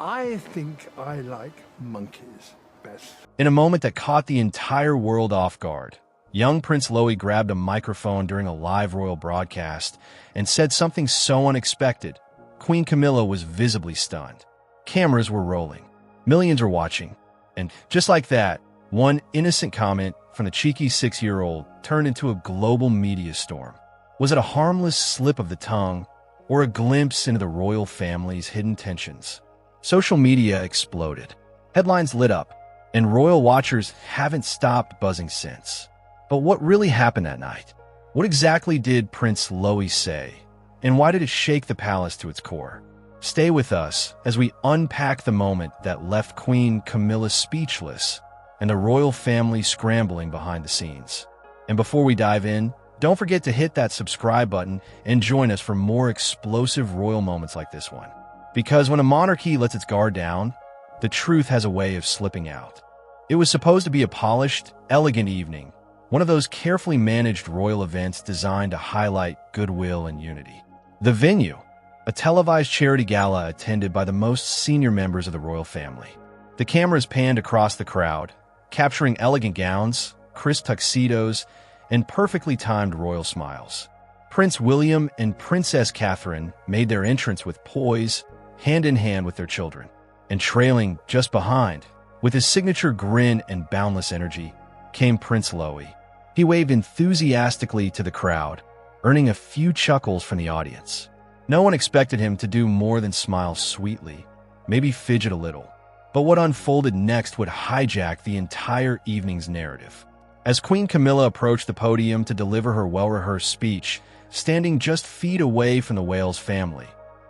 I think I like monkeys best. In a moment that caught the entire world off guard, young Prince Lowy grabbed a microphone during a live royal broadcast and said something so unexpected, Queen Camilla was visibly stunned. Cameras were rolling. Millions were watching. And just like that, one innocent comment from the cheeky 6-year-old turned into a global media storm. Was it a harmless slip of the tongue or a glimpse into the royal family's hidden tensions? Social media exploded. Headlines lit up, and royal watchers haven't stopped buzzing since. But what really happened that night? What exactly did Prince Lowy say? And why did it shake the palace to its core? Stay with us as we unpack the moment that left Queen Camilla speechless and the royal family scrambling behind the scenes. And before we dive in, don't forget to hit that subscribe button and join us for more explosive royal moments like this one. Because when a monarchy lets its guard down, the truth has a way of slipping out. It was supposed to be a polished, elegant evening, one of those carefully managed royal events designed to highlight goodwill and unity. The venue, a televised charity gala attended by the most senior members of the royal family. The cameras panned across the crowd, capturing elegant gowns, crisp tuxedos, and perfectly timed royal smiles. Prince William and Princess Catherine made their entrance with poise, hand in hand with their children. And trailing just behind, with his signature grin and boundless energy, came Prince Lowy. He waved enthusiastically to the crowd, earning a few chuckles from the audience. No one expected him to do more than smile sweetly, maybe fidget a little. But what unfolded next would hijack the entire evening's narrative. As Queen Camilla approached the podium to deliver her well-rehearsed speech, standing just feet away from the Wales family,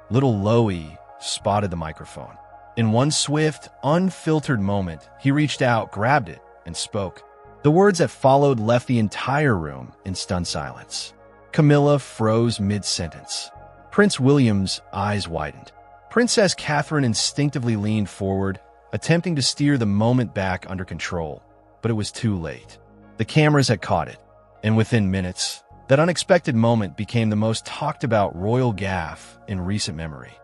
little Lowy spotted the microphone. In one swift, unfiltered moment, he reached out, grabbed it, and spoke. The words that followed left the entire room in stunned silence. Camilla froze mid-sentence. Prince William's eyes widened. Princess Catherine instinctively leaned forward, attempting to steer the moment back under control, but it was too late. The cameras had caught it, and within minutes, that unexpected moment became the most talked-about royal gaffe in recent memory.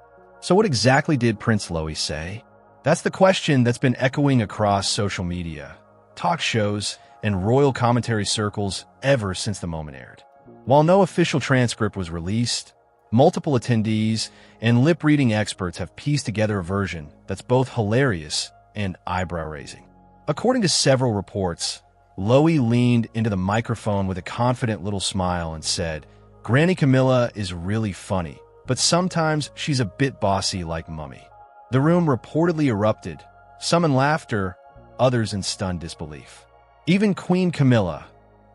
So what exactly did Prince Lowy say? That's the question that's been echoing across social media, talk shows, and royal commentary circles ever since the moment aired. While no official transcript was released, multiple attendees and lip-reading experts have pieced together a version that's both hilarious and eyebrow-raising. According to several reports, Lowy leaned into the microphone with a confident little smile and said, "Granny Camilla is really funny, but sometimes she's a bit bossy like Mummy." The room reportedly erupted, some in laughter, others in stunned disbelief. Even Queen Camilla,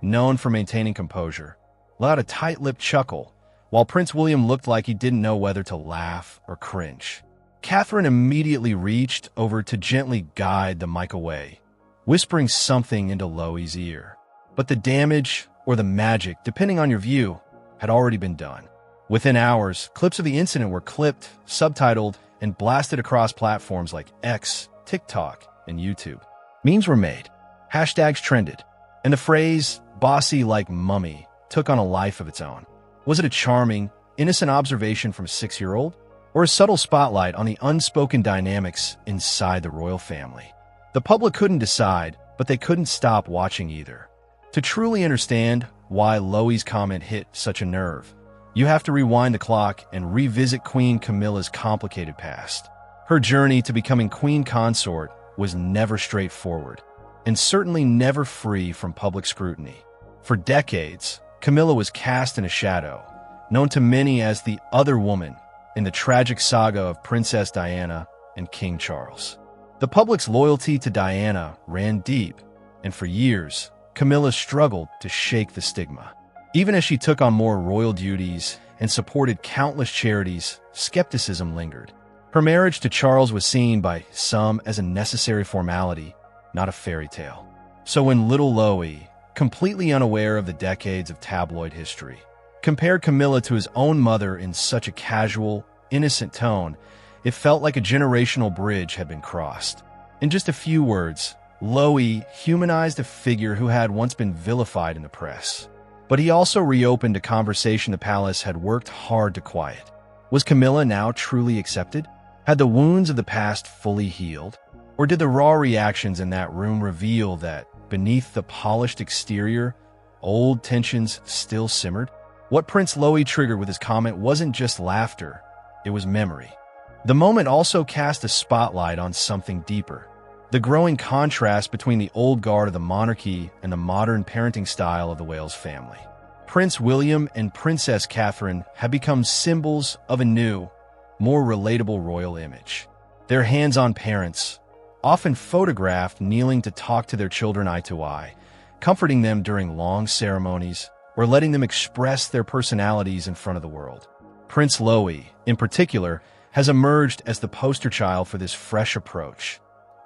known for maintaining composure, let out a tight-lipped chuckle, while Prince William looked like he didn't know whether to laugh or cringe. Catherine immediately reached over to gently guide the mic away, whispering something into Lowy's ear. But the damage, or the magic, depending on your view, had already been done. Within hours, clips of the incident were clipped, subtitled, and blasted across platforms like X, TikTok, and YouTube. Memes were made, hashtags trended, and the phrase, "bossy like Mummy," took on a life of its own. Was it a charming, innocent observation from a 6-year-old, or a subtle spotlight on the unspoken dynamics inside the royal family? The public couldn't decide, but they couldn't stop watching either. To truly understand why Lowy's comment hit such a nerve, you have to rewind the clock and revisit Queen Camilla's complicated past. Her journey to becoming queen consort was never straightforward, and certainly never free from public scrutiny. For decades, Camilla was cast in a shadow, known to many as the other woman in the tragic saga of Princess Diana and King Charles. The public's loyalty to Diana ran deep, and for years, Camilla struggled to shake the stigma. Even as she took on more royal duties and supported countless charities, skepticism lingered. Her marriage to Charles was seen by some as a necessary formality, not a fairy tale. So when little Lowy, completely unaware of the decades of tabloid history, compared Camilla to his own mother in such a casual, innocent tone, it felt like a generational bridge had been crossed. In just a few words, Lowy humanized a figure who had once been vilified in the press. But he also reopened a conversation the palace had worked hard to quiet. Was Camilla now truly accepted? Had the wounds of the past fully healed? Or did the raw reactions in that room reveal that, beneath the polished exterior, old tensions still simmered? What Prince Lowy triggered with his comment wasn't just laughter, it was memory. The moment also cast a spotlight on something deeper. The growing contrast between the old guard of the monarchy and the modern parenting style of the Wales family. Prince William and Princess Catherine have become symbols of a new, more relatable royal image. They're hands-on parents, often photographed kneeling to talk to their children eye to eye, comforting them during long ceremonies, or letting them express their personalities in front of the world. Prince Lowy, in particular, has emerged as the poster child for this fresh approach.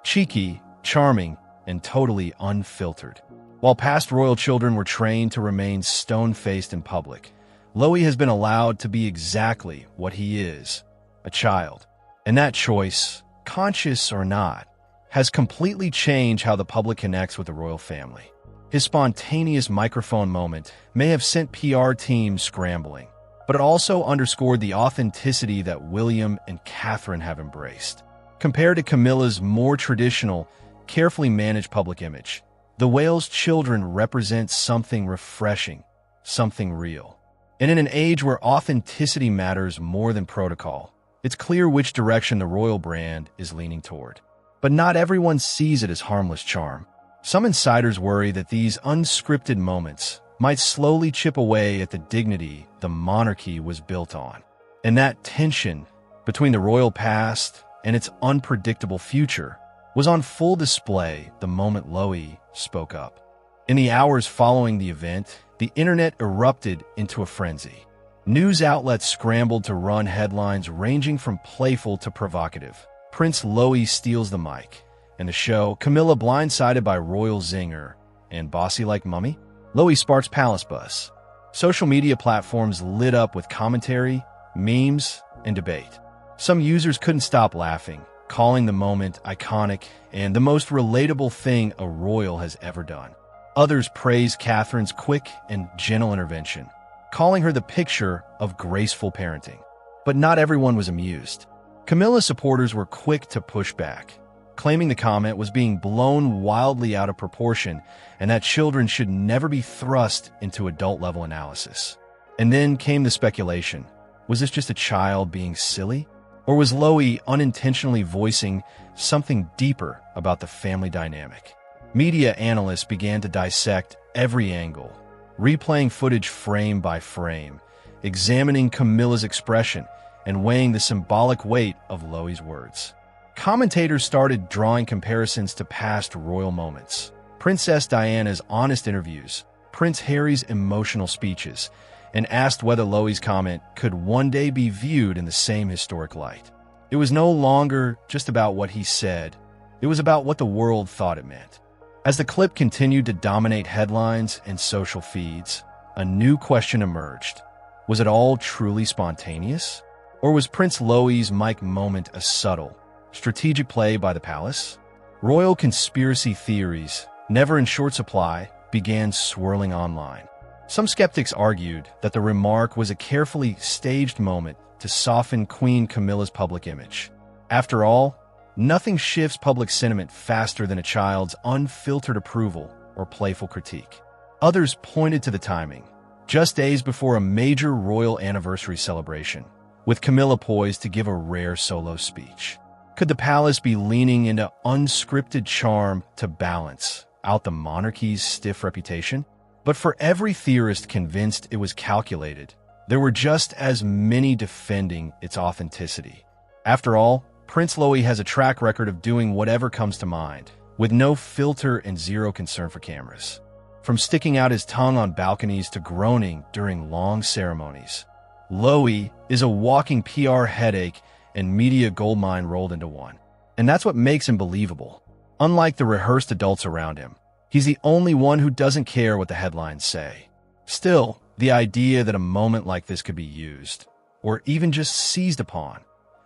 Cheeky, charming, and totally unfiltered. While past royal children were trained to remain stone-faced in public, Lowy has been allowed to be exactly what he is, a child. And that choice, conscious or not, has completely changed how the public connects with the royal family. His spontaneous microphone moment may have sent PR teams scrambling, but it also underscored the authenticity that William and Catherine have embraced. Compared to Camilla's more traditional, carefully managed public image, the Wales children represent something refreshing, something real. And in an age where authenticity matters more than protocol, it's clear which direction the royal brand is leaning toward. But not everyone sees it as harmless charm. Some insiders worry that these unscripted moments might slowly chip away at the dignity the monarchy was built on. And that tension between the royal past and its unpredictable future was on full display the moment Lowy spoke up. In the hours following the event, the internet erupted into a frenzy. News outlets scrambled to run headlines ranging from playful to provocative. Prince Lowy steals the mic, and the show, Camilla blindsided by royal zinger, and bossy like mummy? Lowy sparks palace buzz. Social media platforms lit up with commentary, memes, and debate. Some users couldn't stop laughing, calling the moment iconic and the most relatable thing a royal has ever done. Others praised Catherine's quick and gentle intervention, calling her the picture of graceful parenting. But not everyone was amused. Camilla's supporters were quick to push back, claiming the comment was being blown wildly out of proportion and that children should never be thrust into adult-level analysis. And then came the speculation. Was this just a child being silly? Or was Lowy unintentionally voicing something deeper about the family dynamic? Media analysts began to dissect every angle, replaying footage frame by frame, examining Camilla's expression, and weighing the symbolic weight of Lowy's words. Commentators started drawing comparisons to past royal moments. Princess Diana's honest interviews, Prince Harry's emotional speeches, and asked whether Lowy's comment could one day be viewed in the same historic light. It was no longer just about what he said. It was about what the world thought it meant. As the clip continued to dominate headlines and social feeds, a new question emerged. Was it all truly spontaneous? Or was Prince Lowy's mic moment a subtle, strategic play by the palace? Royal conspiracy theories, never in short supply, began swirling online. Some skeptics argued that the remark was a carefully staged moment to soften Queen Camilla's public image. After all, nothing shifts public sentiment faster than a child's unfiltered approval or playful critique. Others pointed to the timing, just days before a major royal anniversary celebration, with Camilla poised to give a rare solo speech. Could the palace be leaning into unscripted charm to balance out the monarchy's stiff reputation? But for every theorist convinced it was calculated, there were just as many defending its authenticity. After all, Prince Lowy has a track record of doing whatever comes to mind, with no filter and zero concern for cameras. From sticking out his tongue on balconies to groaning during long ceremonies, Lowy is a walking PR headache and media goldmine rolled into one. And that's what makes him believable. Unlike the rehearsed adults around him, he's the only one who doesn't care what the headlines say. Still, the idea that a moment like this could be used, or even just seized upon,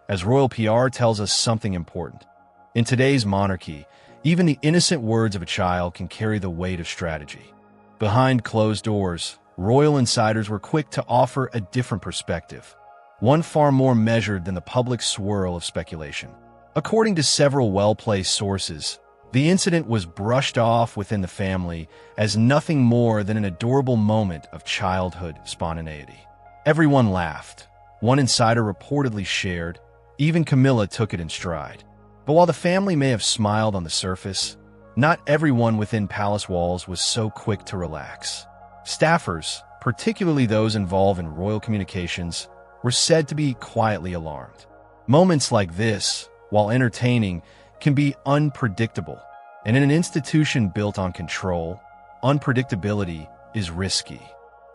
as royal PR tells us something important. In today's monarchy, even the innocent words of a child can carry the weight of strategy. Behind closed doors, royal insiders were quick to offer a different perspective. one far more measured than the public swirl of speculation. According to several well-placed sources, the incident was brushed off within the family as nothing more than an adorable moment of childhood spontaneity. Everyone laughed. One insider reportedly shared, even Camilla took it in stride. But while the family may have smiled on the surface, not everyone within palace walls was so quick to relax. Staffers, particularly those involved in royal communications, were said to be quietly alarmed. Moments like this, while entertaining, can be unpredictable, and in an institution built on control, unpredictability is risky.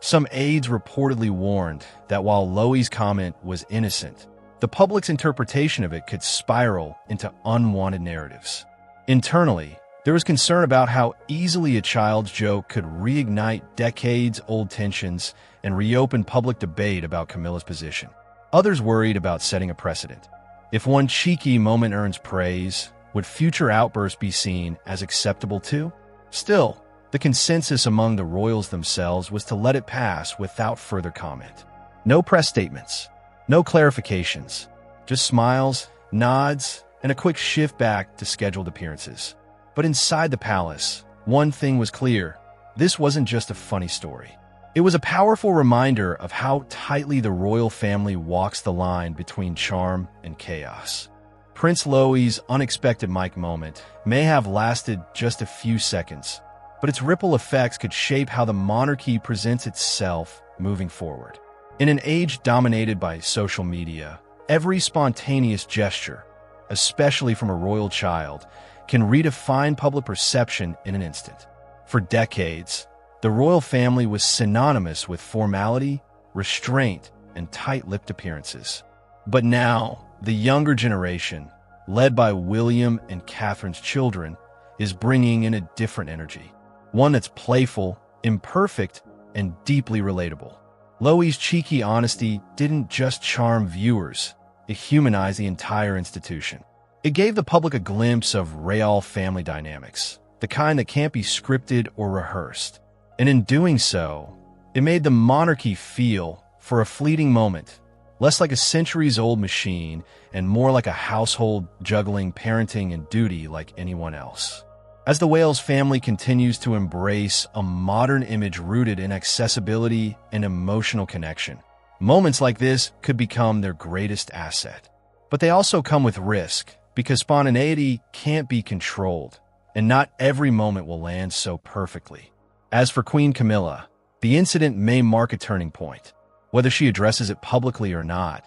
Some aides reportedly warned that while Loe's comment was innocent, the public's interpretation of it could spiral into unwanted narratives. Internally, there was concern about how easily a child's joke could reignite decades-old tensions and reopen public debate about Camilla's position. Others worried about setting a precedent. If one cheeky moment earns praise, would future outbursts be seen as acceptable too? Still, the consensus among the royals themselves was to let it pass without further comment. No press statements, no clarifications, just smiles, nods, and a quick shift back to scheduled appearances. But inside the palace, one thing was clear. This wasn't just a funny story. It was a powerful reminder of how tightly the royal family walks the line between charm and chaos. Prince Loe's unexpected mic moment may have lasted just a few seconds, but its ripple effects could shape how the monarchy presents itself moving forward. In an age dominated by social media, every spontaneous gesture, especially from a royal child, can redefine public perception in an instant. For decades, the royal family was synonymous with formality, restraint, and tight-lipped appearances. But now, the younger generation, led by William and Catherine's children, is bringing in a different energy. One that's playful, imperfect, and deeply relatable. Loe's cheeky honesty didn't just charm viewers, it humanized the entire institution. It gave the public a glimpse of royal family dynamics, the kind that can't be scripted or rehearsed. And in doing so, it made the monarchy feel, for a fleeting moment, less like a centuries-old machine and more like a household juggling parenting and duty like anyone else. As the Wales family continues to embrace a modern image rooted in accessibility and emotional connection, moments like this could become their greatest asset. But they also come with risk, because spontaneity can't be controlled, and not every moment will land so perfectly. As for Queen Camilla, the incident may mark a turning point. Whether she addresses it publicly or not,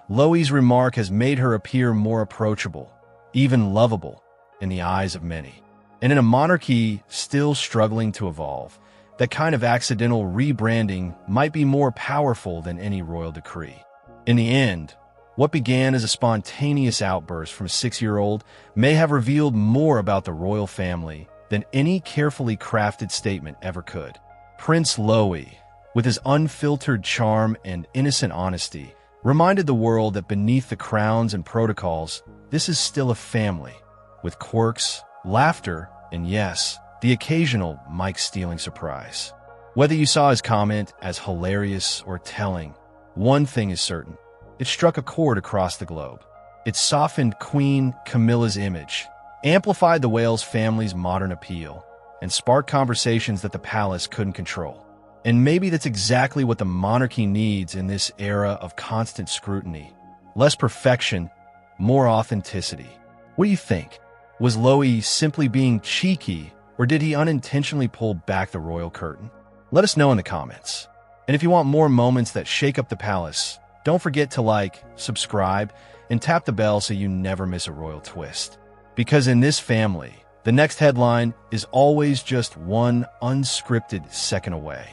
Loe's remark has made her appear more approachable, even lovable, in the eyes of many. And in a monarchy still struggling to evolve, that kind of accidental rebranding might be more powerful than any royal decree. In the end, what began as a spontaneous outburst from a 6-year-old may have revealed more about the royal family than any carefully crafted statement ever could. Prince Loe, with his unfiltered charm and innocent honesty, reminded the world that beneath the crowns and protocols, this is still a family, with quirks, laughter, and yes, the occasional mic-stealing surprise. Whether you saw his comment as hilarious or telling, one thing is certain. It struck a chord across the globe. It softened Queen Camilla's image, amplified the Wales family's modern appeal, and sparked conversations that the palace couldn't control. And maybe that's exactly what the monarchy needs in this era of constant scrutiny. Less perfection, more authenticity. What do you think? Was Loe simply being cheeky, or did he unintentionally pull back the royal curtain? Let us know in the comments. And if you want more moments that shake up the palace, don't forget to like, subscribe, and tap the bell so you never miss a royal twist. Because in this family, the next headline is always just one unscripted second away.